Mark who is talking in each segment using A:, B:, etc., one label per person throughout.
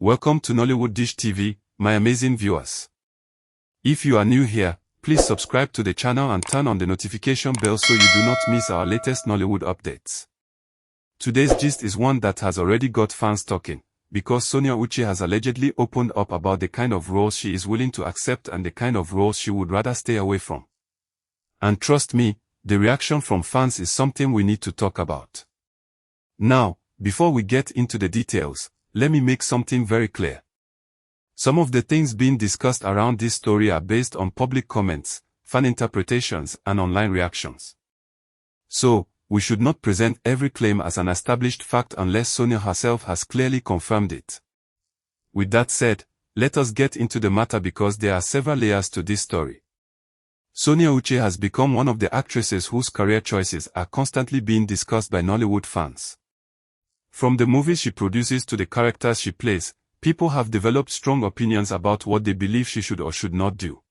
A: Welcome to Nollywood Dish TV, my amazing viewers. If you are new here, please subscribe to the channel and turn on the notification bell so you do not miss our latest Nollywood updates. Today's gist is one that has already got fans talking, because Sonia Uche has allegedly opened up about the kind of roles she is willing to accept and the kind of roles she would rather stay away from. And trust me, the reaction from fans is something we need to talk about. Now, before we get into the details, let me make something very clear. Some of the things being discussed around this story are based on public comments, fan interpretations, and online reactions. So, we should not present every claim as an established fact unless Sonia herself has clearly confirmed it. With that said, let us get into the matter because there are several layers to this story. Sonia Uche has become one of the actresses whose career choices are constantly being discussed by Nollywood fans. From the movies she produces to the characters she plays, people have developed strong opinions about what they believe she should or should not do.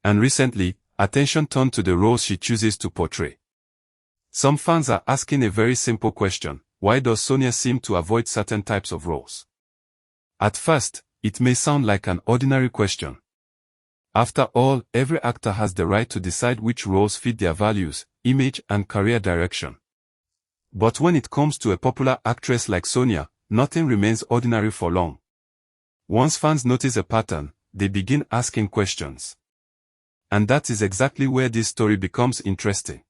A: And recently, attention turned to the roles she chooses to portray. Some fans are asking a very simple question: why does Sonia seem to avoid certain types of roles? At first, it may sound like an ordinary question. After all, every actor has the right to decide which roles fit their values, image, and career direction. But when it comes to a popular actress like Sonia, nothing remains ordinary for long. Once fans notice a pattern, they begin asking questions. And that is exactly where this story becomes interesting.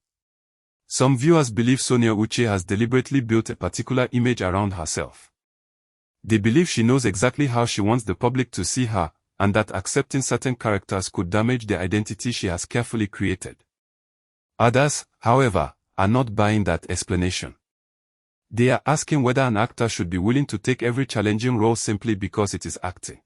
A: Some viewers believe Sonia Uche has deliberately built a particular image around herself. They believe she knows exactly how she wants the public to see her, and that accepting certain characters could damage the identity she has carefully created. Others, however, are not buying that explanation. They are asking whether an actor should be willing to take every challenging role simply because it is acting.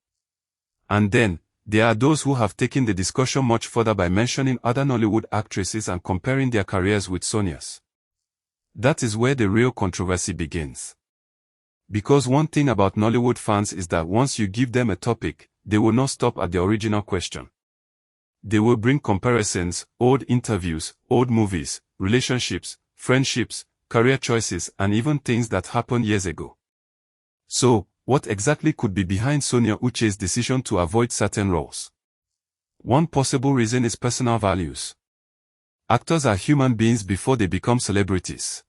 A: And then, there are those who have taken the discussion much further by mentioning other Nollywood actresses and comparing their careers with Sonia's. That is where the real controversy begins. Because one thing about Nollywood fans is that once you give them a topic, they will not stop at the original question. They will bring comparisons, old interviews, old movies, relationships, friendships, career choices, and even things that happened years ago. So, what exactly could be behind Sonia Uche's decision to avoid certain roles? One possible reason is personal values. Actors are human beings before they become celebrities.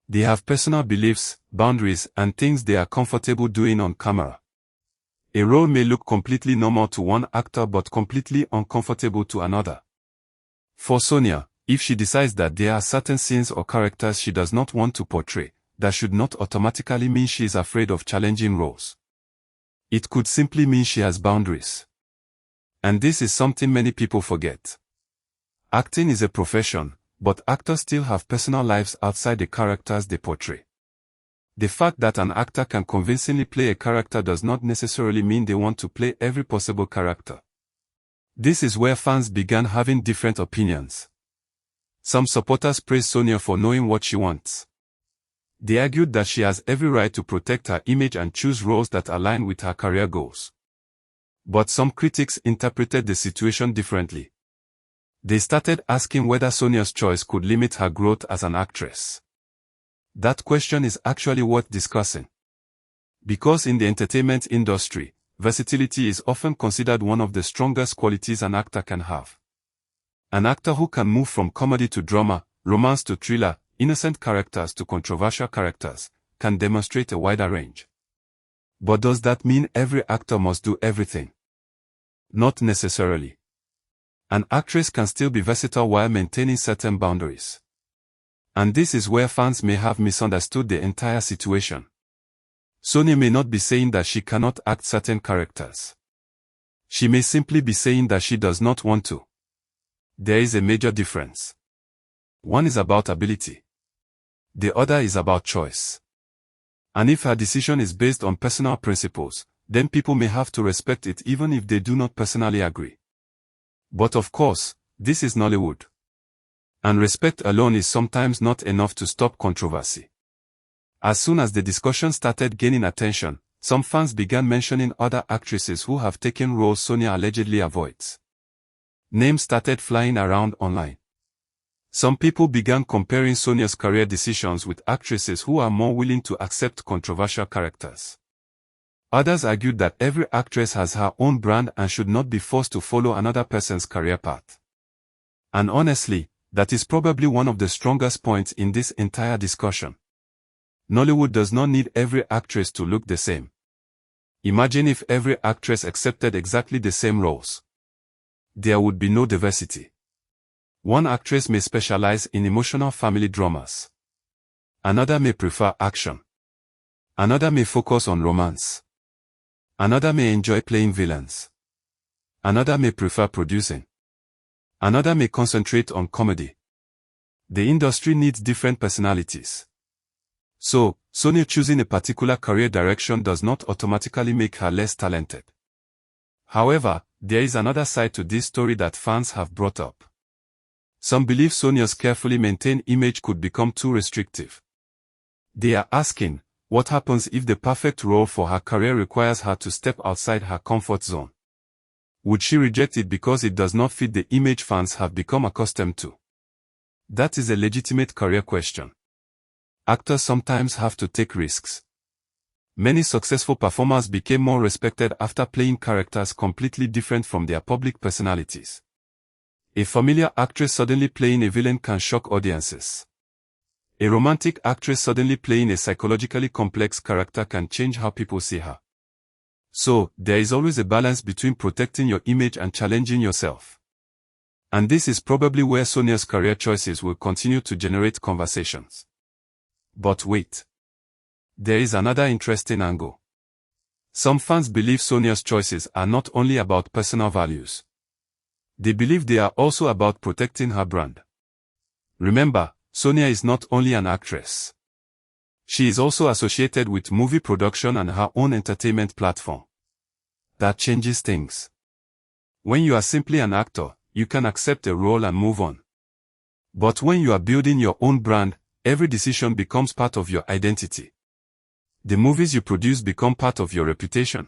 A: They have personal beliefs, boundaries, and things they are comfortable doing on camera. A role may look completely normal to one actor but completely uncomfortable to another. For Sonia, if she decides that there are certain scenes or characters she does not want to portray, that should not automatically mean she is afraid of challenging roles. It could simply mean she has boundaries. And this is something many people forget. Acting is a profession, but actors still have personal lives outside the characters they portray. The fact that an actor can convincingly play a character does not necessarily mean they want to play every possible character. This is where fans began having different opinions. Some supporters praised Sonia for knowing what she wants. They argued that she has every right to protect her image and choose roles that align with her career goals. But some critics interpreted the situation differently. They started asking whether Sonia's choice could limit her growth as an actress. That question is actually worth discussing. Because in the entertainment industry, versatility is often considered one of the strongest qualities an actor can have. An actor who can move from comedy to drama, romance to thriller, innocent characters to controversial characters, can demonstrate a wider range. But does that mean every actor must do everything? Not necessarily. An actress can still be versatile while maintaining certain boundaries. And this is where fans may have misunderstood the entire situation. Sonia may not be saying that she cannot act certain characters. She may simply be saying that she does not want to. There is a major difference. One is about ability. The other is about choice. And if her decision is based on personal principles, then people may have to respect it even if they do not personally agree. But of course, this is Nollywood. And respect alone is sometimes not enough to stop controversy. As soon as the discussion started gaining attention, some fans began mentioning other actresses who have taken roles Sonia allegedly avoids. Names started flying around online. Some people began comparing Sonia's career decisions with actresses who are more willing to accept controversial characters. Others argued that every actress has her own brand and should not be forced to follow another person's career path. And honestly, that is probably one of the strongest points in this entire discussion. Nollywood does not need every actress to look the same. Imagine if every actress accepted exactly the same roles. There would be no diversity. One actress may specialize in emotional family dramas. Another may prefer action. Another may focus on romance. Another may enjoy playing villains. Another may prefer producing. Another may concentrate on comedy. The industry needs different personalities. So, Sonia choosing a particular career direction does not automatically make her less talented. However, there is another side to this story that fans have brought up. Some believe Sonia's carefully maintained image could become too restrictive. They are asking, what happens if the perfect role for her career requires her to step outside her comfort zone? Would she reject it because it does not fit the image fans have become accustomed to? That is a legitimate career question. Actors sometimes have to take risks. Many successful performers became more respected after playing characters completely different from their public personalities. A familiar actress suddenly playing a villain can shock audiences. A romantic actress suddenly playing a psychologically complex character can change how people see her. So, there is always a balance between protecting your image and challenging yourself. And this is probably where Sonia's career choices will continue to generate conversations. But wait. There is another interesting angle. Some fans believe Sonia's choices are not only about personal values. They believe they are also about protecting her brand. Remember, Sonia is not only an actress. She is also associated with movie production and her own entertainment platform. That changes things. When you are simply an actor, you can accept a role and move on. But when you are building your own brand, every decision becomes part of your identity. The movies you produce become part of your reputation.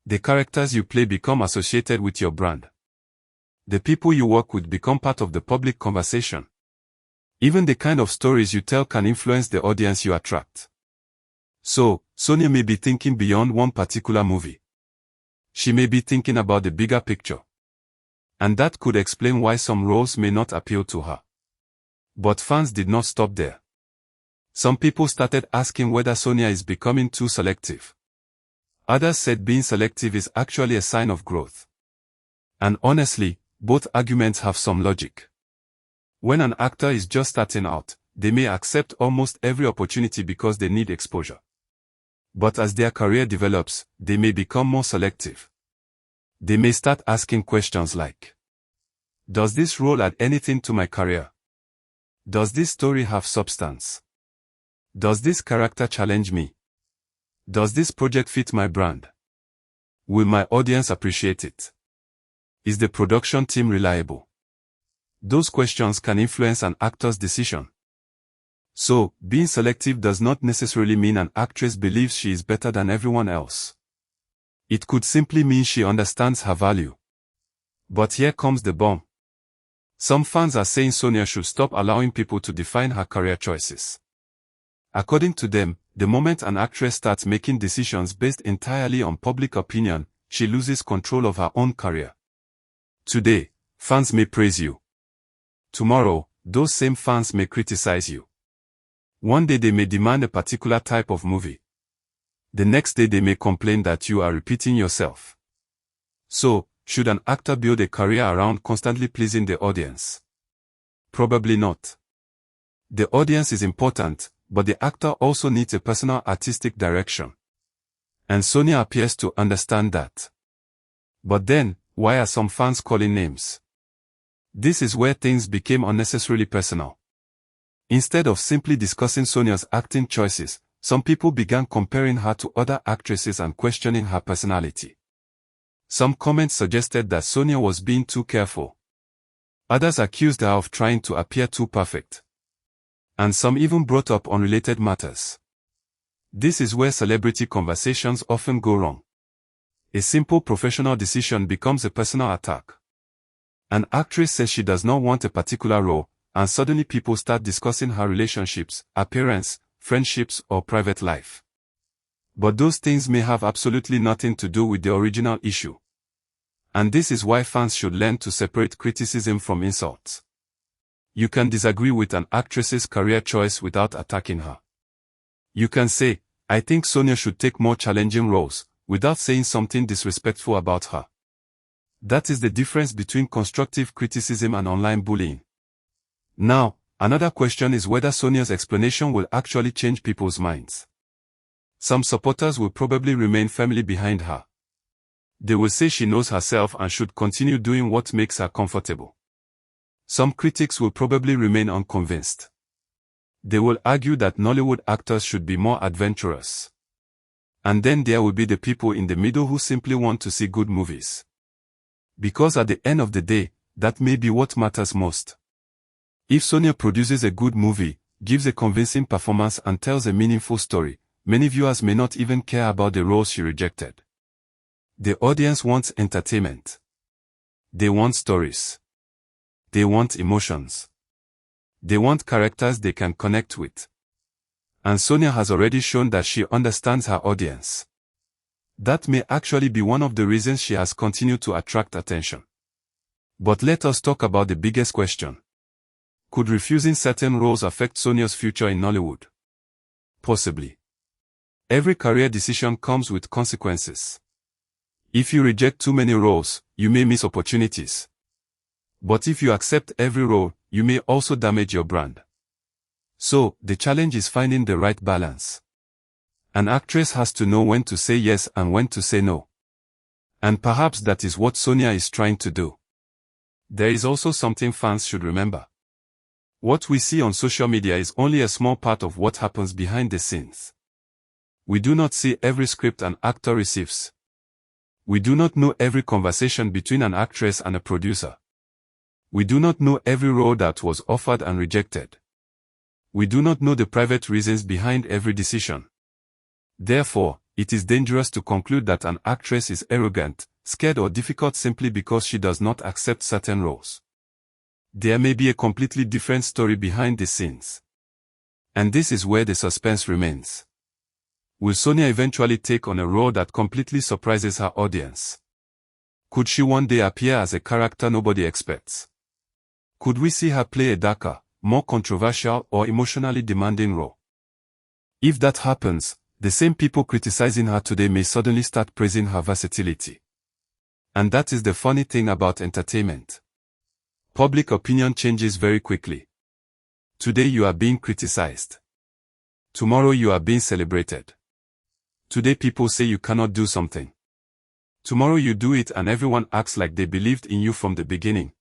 A: The characters you play become associated with your brand. The people you work with become part of the public conversation. Even the kind of stories you tell can influence the audience you attract. So, Sonia may be thinking beyond one particular movie. She may be thinking about the bigger picture. And that could explain why some roles may not appeal to her. But fans did not stop there. Some people started asking whether Sonia is becoming too selective. Others said being selective is actually a sign of growth. And honestly, both arguments have some logic. When an actor is just starting out, they may accept almost every opportunity because they need exposure. But as their career develops, they may become more selective. They may start asking questions like, does this role add anything to my career? Does this story have substance? Does this character challenge me? Does this project fit my brand? Will my audience appreciate it? Is the production team reliable? Those questions can influence an actor's decision. So, being selective does not necessarily mean an actress believes she is better than everyone else. It could simply mean she understands her value. But here comes the bomb. Some fans are saying Sonia should stop allowing people to define her career choices. According to them, the moment an actress starts making decisions based entirely on public opinion, she loses control of her own career. Today, fans may praise you. Tomorrow, those same fans may criticize you. One day they may demand a particular type of movie. The next day they may complain that you are repeating yourself. So, should an actor build a career around constantly pleasing the audience? Probably not. The audience is important, but the actor also needs a personal artistic direction. And Sonia appears to understand that. But then, why are some fans calling names? This is where things became unnecessarily personal. Instead of simply discussing Sonia's acting choices, some people began comparing her to other actresses and questioning her personality. Some comments suggested that Sonia was being too careful. Others accused her of trying to appear too perfect. And some even brought up unrelated matters. This is where celebrity conversations often go wrong. A simple professional decision becomes a personal attack. An actress says she does not want a particular role, and suddenly people start discussing her relationships, appearance, friendships, or private life. But those things may have absolutely nothing to do with the original issue. And this is why fans should learn to separate criticism from insults. You can disagree with an actress's career choice without attacking her. You can say, I think Sonia should take more challenging roles, without saying something disrespectful about her. That is the difference between constructive criticism and online bullying. Now, another question is whether Sonia's explanation will actually change people's minds. Some supporters will probably remain firmly behind her. They will say she knows herself and should continue doing what makes her comfortable. Some critics will probably remain unconvinced. They will argue that Nollywood actors should be more adventurous. And then there will be the people in the middle who simply want to see good movies. Because at the end of the day, that may be what matters most. If Sonia produces a good movie, gives a convincing performance and tells a meaningful story, many viewers may not even care about the roles she rejected. The audience wants entertainment. They want stories. They want emotions. They want characters they can connect with. And Sonia has already shown that she understands her audience. That may actually be one of the reasons she has continued to attract attention. But let us talk about the biggest question. Could refusing certain roles affect Sonia's future in Nollywood? Possibly. Every career decision comes with consequences. If you reject too many roles, you may miss opportunities. But if you accept every role, you may also damage your brand. So, the challenge is finding the right balance. An actress has to know when to say yes and when to say no. And perhaps that is what Sonia is trying to do. There is also something fans should remember. What we see on social media is only a small part of what happens behind the scenes. We do not see every script an actor receives. We do not know every conversation between an actress and a producer. We do not know every role that was offered and rejected. We do not know the private reasons behind every decision. Therefore, it is dangerous to conclude that an actress is arrogant, scared or difficult simply because she does not accept certain roles. There may be a completely different story behind the scenes. And this is where the suspense remains. Will Sonia eventually take on a role that completely surprises her audience? Could she one day appear as a character nobody expects? Could we see her play a darker, more controversial or emotionally demanding role? If that happens, the same people criticizing her today may suddenly start praising her versatility. And that is the funny thing about entertainment. Public opinion changes very quickly. Today you are being criticized. Tomorrow you are being celebrated. Today people say you cannot do something. Tomorrow you do it and everyone acts like they believed in you from the beginning.